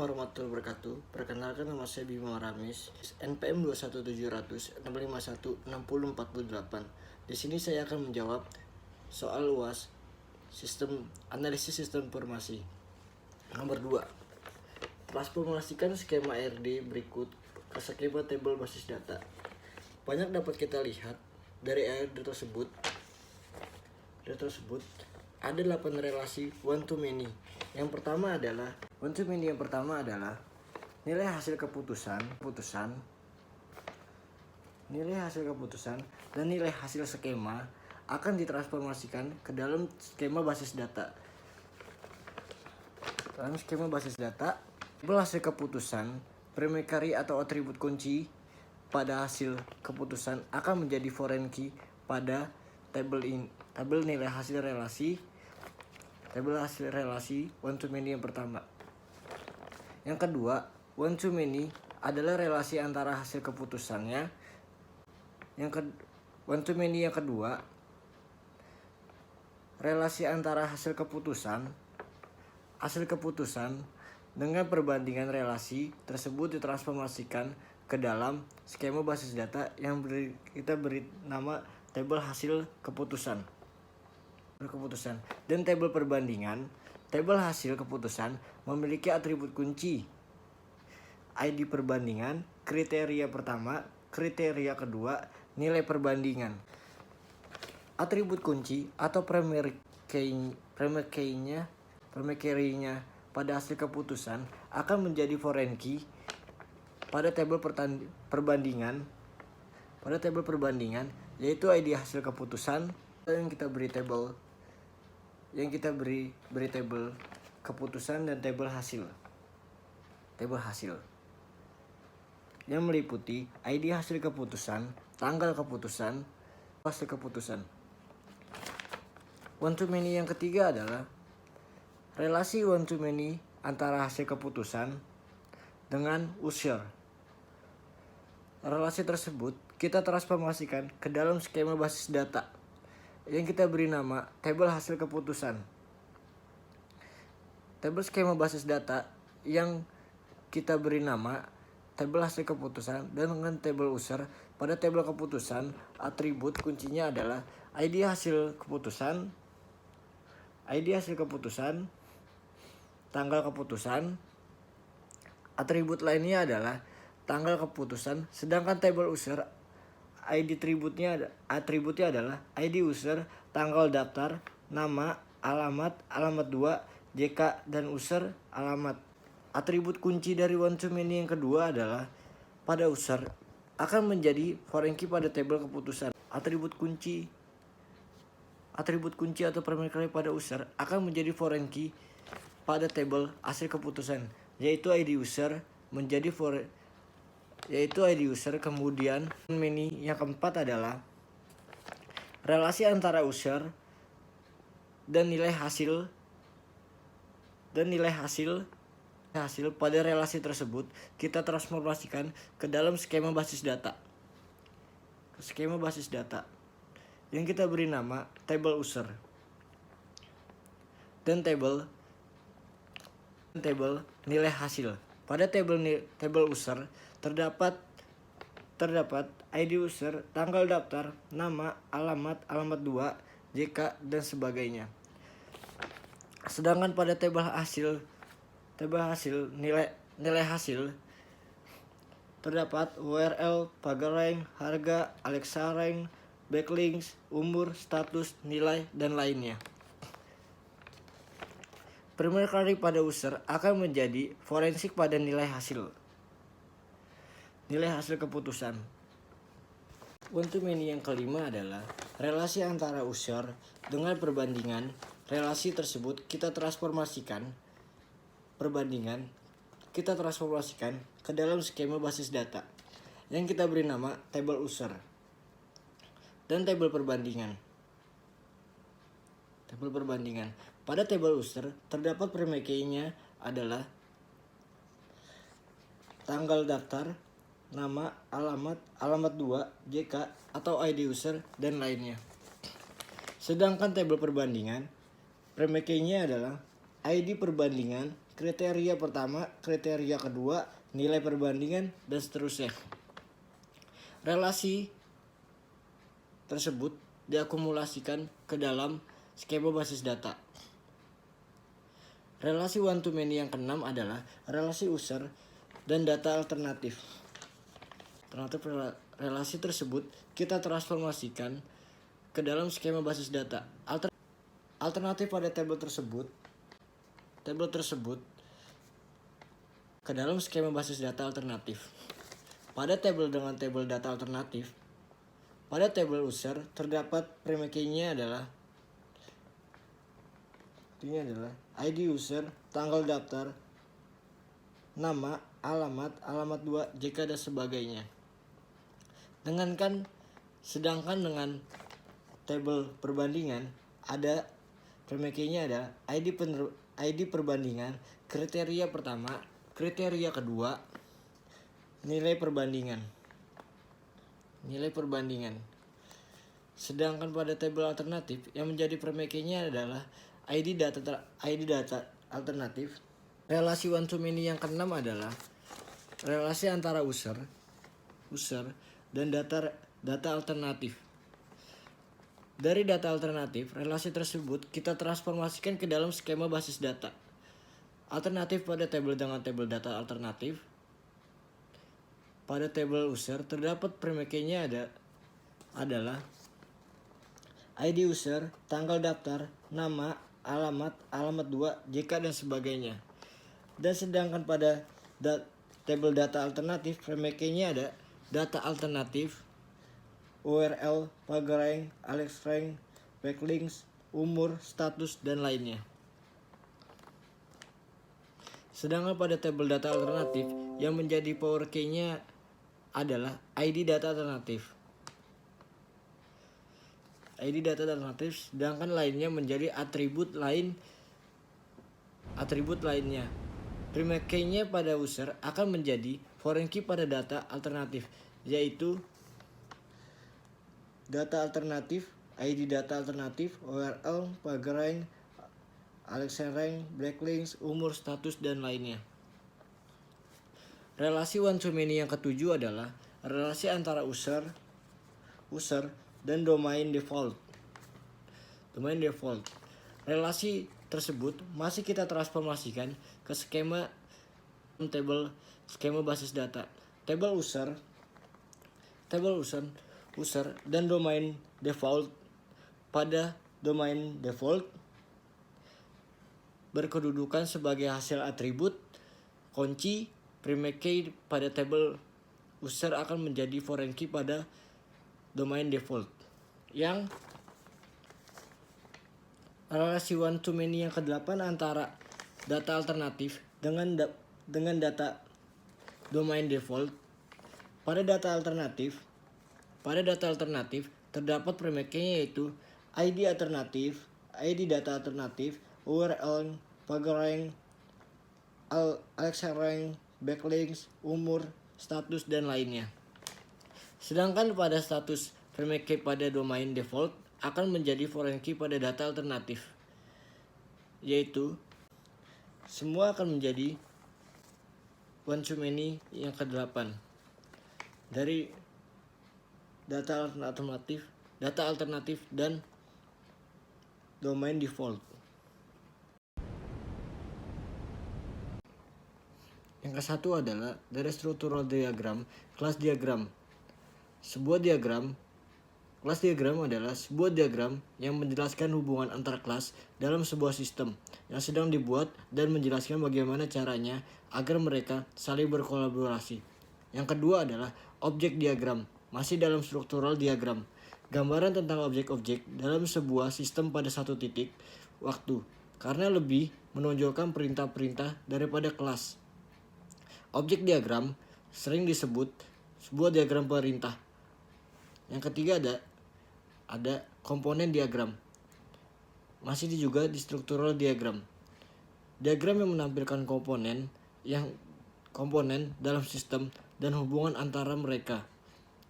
warahmatullahi wabarakatuh. Perkenalkan, nama saya Bima Ramis, NPM 21700 651 6048. Di sini saya akan menjawab soal UAS analisis sistem informasi. Nomor 2. Transformasikan skema RD berikut ke skema tabel basis data. Banyak dapat kita lihat dari RD tersebut ada 8 relasi one to many. Yang pertama adalah nilai hasil keputusan dan nilai hasil skema akan ditransformasikan ke dalam skema basis data. Dalam skema basis data, tabel hasil keputusan, primary key atau atribut kunci pada hasil keputusan akan menjadi foreign key pada tabel nilai hasil relasi one to many yang pertama. Yang kedua, one to many adalah relasi antara hasil keputusannya. One to many yang kedua, relasi antara hasil keputusan dengan perbandingan relasi tersebut ditransformasikan ke dalam skema basis data yang kita beri nama tabel hasil keputusan. Dan tabel hasil keputusan memiliki atribut kunci, ID perbandingan, kriteria pertama, kriteria kedua, nilai perbandingan. Atribut kunci atau primary key-nya pada hasil keputusan akan menjadi foreign key pada tabel perbandingan, yaitu ID hasil keputusan yang kita beri tabel keputusan dan tabel hasil yang meliputi ID hasil keputusan, tanggal keputusan, hasil keputusan. One to many yang ketiga adalah relasi one to many antara hasil keputusan dengan user. Relasi tersebut kita transformasikan ke dalam skema basis data yang kita beri nama tabel hasil keputusan. Tabel skema basis data yang kita beri nama tabel hasil keputusan dan dengan tabel user. Pada tabel keputusan, atribut kuncinya adalah ID hasil keputusan, tanggal keputusan. Atribut lainnya adalah tanggal keputusan, sedangkan tabel user atributnya adalah ID user, tanggal daftar, nama, alamat 2, JK, dan user, alamat. Atribut kunci dari one to many yang kedua adalah pada user akan menjadi foreign key pada tabel keputusan. Atribut kunci atau primary key pada user akan menjadi foreign key pada tabel hasil keputusan, yaitu ID user kemudian many yang keempat adalah relasi antara user dan nilai hasil pada relasi tersebut kita transformasikan ke dalam skema basis data yang kita beri nama tabel user dan tabel nilai hasil. Pada tabel user terdapat ID user, tanggal daftar, nama, alamat 2, JK, dan sebagainya. Sedangkan pada tabel hasil nilai hasil terdapat URL, pagar rank, harga, Alexa rank, backlinks, umur, status, nilai, dan lainnya. Primary key pada user akan menjadi forensik pada nilai hasil keputusan. One to many yang kelima adalah relasi antara user dengan perbandingan. Relasi tersebut kita transformasikan ke dalam skema basis data yang kita beri nama tabel user dan tabel perbandingan. Pada tabel user terdapat primary key-nya adalah tanggal daftar, nama, alamat 2, JK atau ID user, dan lainnya. Sedangkan tabel perbandingan, primary key-nya adalah ID perbandingan, kriteria pertama, kriteria kedua, nilai perbandingan, dan seterusnya. Relasi tersebut diakumulasikan ke dalam skema basis data. Relasi one to many yang keenam adalah relasi user dan data alternatif. Relasi tersebut kita transformasikan ke dalam skema basis data. Alternatif pada tabel tersebut ke dalam skema basis data alternatif. Pada tabel dengan tabel data alternatif, pada tabel user terdapat primary key-nya adalah ID user, tanggal daftar, nama, alamat 2, JK dan sebagainya. Sedangkan dengan tabel perbandingan ada primary key-nya ada ID perbandingan, kriteria pertama, kriteria kedua, nilai perbandingan. Sedangkan pada tabel alternatif yang menjadi primary key-nya adalah ID data alternatif. Relasi one to many yang keenam adalah relasi antara user dan data alternatif. Dari data alternatif, relasi tersebut kita transformasikan ke dalam skema basis data. Alternatif pada tabel dengan tabel data alternatif. Pada tabel user terdapat primary key-nya adalah ID user, tanggal daftar, nama, alamat 2, JK dan sebagainya. Dan sedangkan pada tabel data alternatif, primary key-nya ada data alternatif, URL, pagerank, alex rank, backlinks, umur, status, dan lainnya. Sedangkan pada tabel data alternatif yang menjadi power key-nya adalah ID data alternatif. Sedangkan lainnya menjadi atribut lainnya. Primary key-nya pada user akan menjadi foreign key pada data alternatif, yaitu data alternatif, ID data alternatif, URL, pagerank, alex rank, backlinks, umur, status, dan lainnya. Relasi one to many yang ketujuh adalah relasi antara user dan domain default. Relasi tersebut masih kita transformasikan ke skema basis data. Tabel user dan domain default. Pada domain default berkedudukan sebagai hasil atribut kunci. Primary key pada tabel user akan menjadi foreign key pada domain default. Yang relasi one to many yang ke-8 antara data alternatif dengan data domain default. Pada data alternatif terdapat primary key yaitu ID alternatif, ID data alternatif, URL, pagerank, alex rank, backlinks, umur, status, dan lainnya. Sedangkan pada status primary key pada domain default akan menjadi foreign key pada data alternatif, yaitu semua akan menjadi one to many yang ke-8 dari data alternatif dan domain default. Yang ke-1 adalah dari struktural diagram, kelas diagram. Kelas diagram adalah sebuah diagram yang menjelaskan hubungan antar kelas dalam sebuah sistem yang sedang dibuat dan menjelaskan bagaimana caranya agar mereka saling berkolaborasi. Yang kedua adalah objek diagram, masih dalam struktural diagram. Gambaran tentang objek-objek dalam sebuah sistem pada satu titik waktu, karena lebih menonjolkan perintah-perintah daripada kelas. Objek diagram sering disebut sebuah diagram perintah. Yang ketiga ada komponen diagram. Masih juga di struktural diagram. Diagram yang menampilkan komponen dalam sistem dan hubungan antara mereka.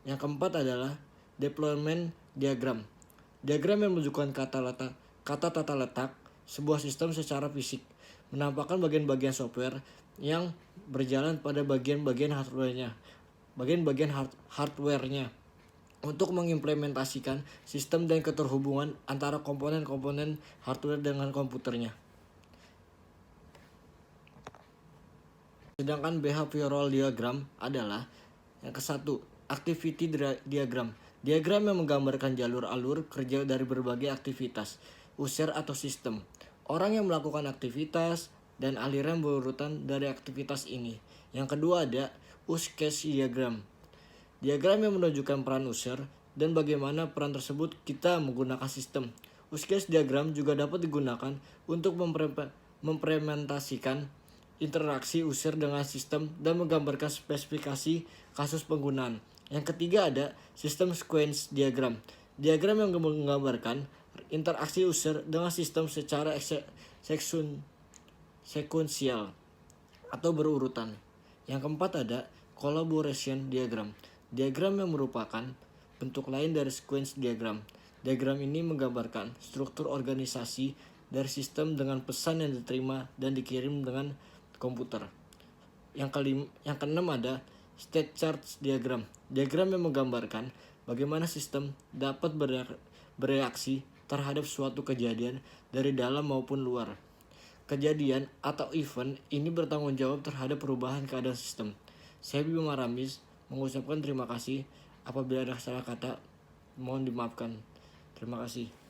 Yang keempat adalah deployment diagram. Diagram yang menunjukkan kata tata letak sebuah sistem secara fisik. menampakkan bagian-bagian software yang berjalan pada bagian-bagian hardware-nya untuk mengimplementasikan sistem dan keterhubungan antara komponen-komponen hardware dengan komputernya. Sedangkan behavioral diagram adalah yang ke-1, activity diagram. Diagram yang menggambarkan jalur alur kerja dari berbagai aktivitas, user atau sistem. Orang yang melakukan aktivitas dan aliran berurutan dari aktivitas ini. Yang kedua ada use case diagram. Diagram yang menunjukkan peran user dan bagaimana peran tersebut kita menggunakan sistem. Use case diagram juga dapat digunakan untuk mempresentasikan interaksi user dengan sistem dan menggambarkan spesifikasi kasus penggunaan. Yang ketiga ada system sequence diagram. Diagram yang menggambarkan interaksi user dengan sistem secara sekuensial atau berurutan. Yang keempat ada collaboration diagram. Diagram yang merupakan bentuk lain dari sequence diagram. Diagram ini menggambarkan struktur organisasi dari sistem dengan pesan yang diterima dan dikirim dengan komputer. Yang keenam ada state chart diagram. Diagram yang menggambarkan bagaimana sistem dapat bereaksi terhadap suatu kejadian dari dalam maupun luar. Kejadian atau event ini bertanggung jawab terhadap perubahan keadaan sistem. Saya Bima Ramis mengucapkan terima kasih. Apabila ada salah kata, mohon dimaafkan. Terima kasih.